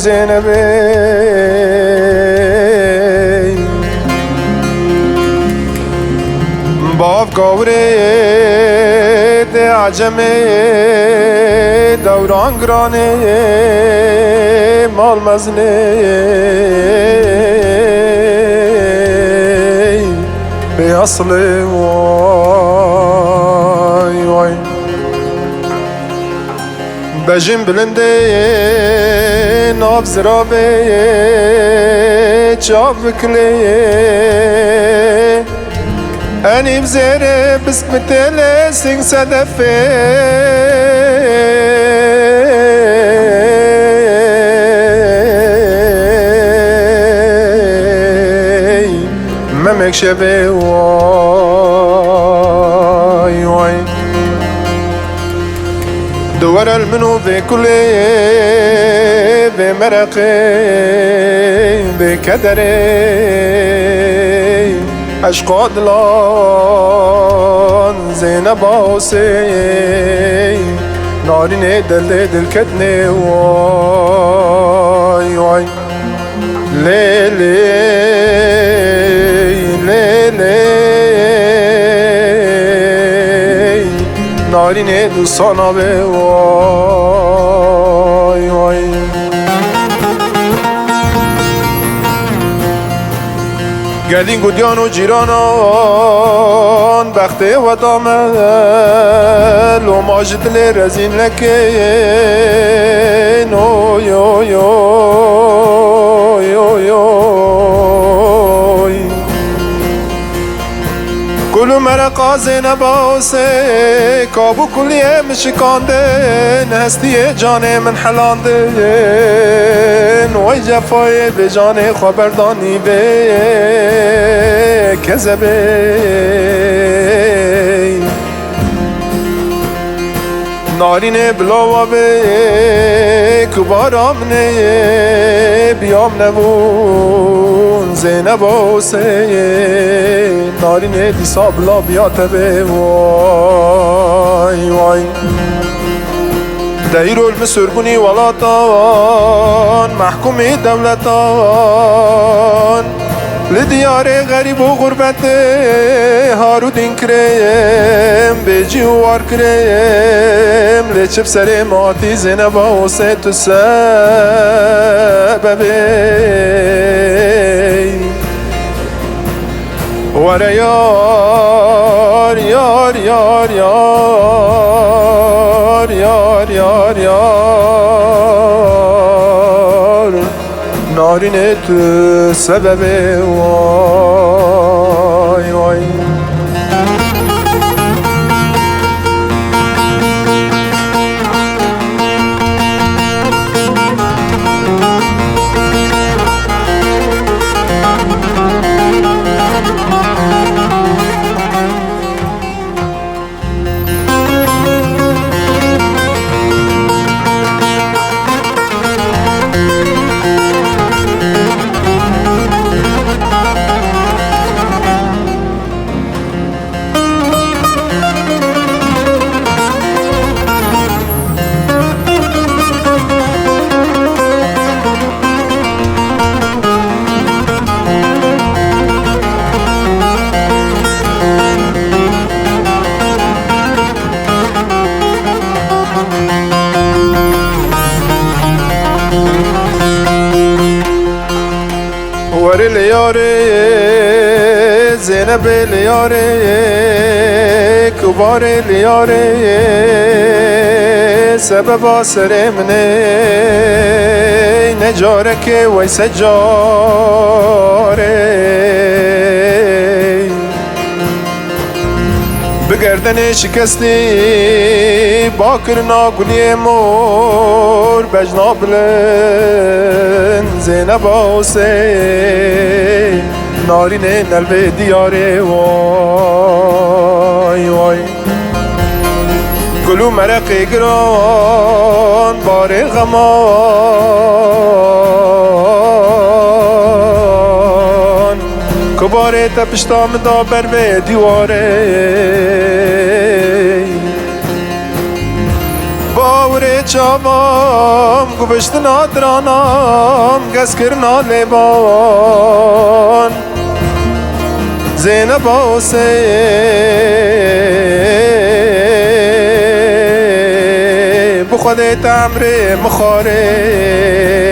زینبی باف گوره ده عجمه دوران گرانه مال مزنه به اصل وای وای بجیم بلنده ناب زرابه چاپ بکله أني بزيري بسكت لسين صدفي ما مكشفي واي واي دور المنو بكلي بمرقي بكدري عشق دلان زینب آسی نارینه دل کتنه وای وای لیلی لیلی نارینه دوستانا به وای وای گردین گودیان و جیرانان بخته و دامل و ماجد لرزین لکن اوی اوی اوی اوی اوی کلو مرقا زینب آسه کابو کلیه مشکاندن هستی جان من حلاندن وی جفای به جان خبردانی به کذبه نارین بلاوا به کبار آمنه بیام نبون زینب آسه نارین دیسا بلا بیاته به وای وای دایر المسرگونی ولاتان محکومی دولتان لدیار غریب و غربت هارودین کریم بیجی وار کریم لچب سر ماتی زینب آسه تو سببی وره یار یار یار یار یار یار یار نارینه تو سبب وای وای ور لیاره زینب لیاره کبار لیاره سبب آسر منه نجاره که وی سجاره بگردن شکستی با کرنا گلی مور بجنا بلن زینب آسه نارینه نلوه دیاره وای وای گلو مرق گران بار غمان کباره تپشتا مدا بر به دیواره باوره چاوام گوشت نادرانام گس کرنا لیبان زینب حسین بخود تعمر مخاره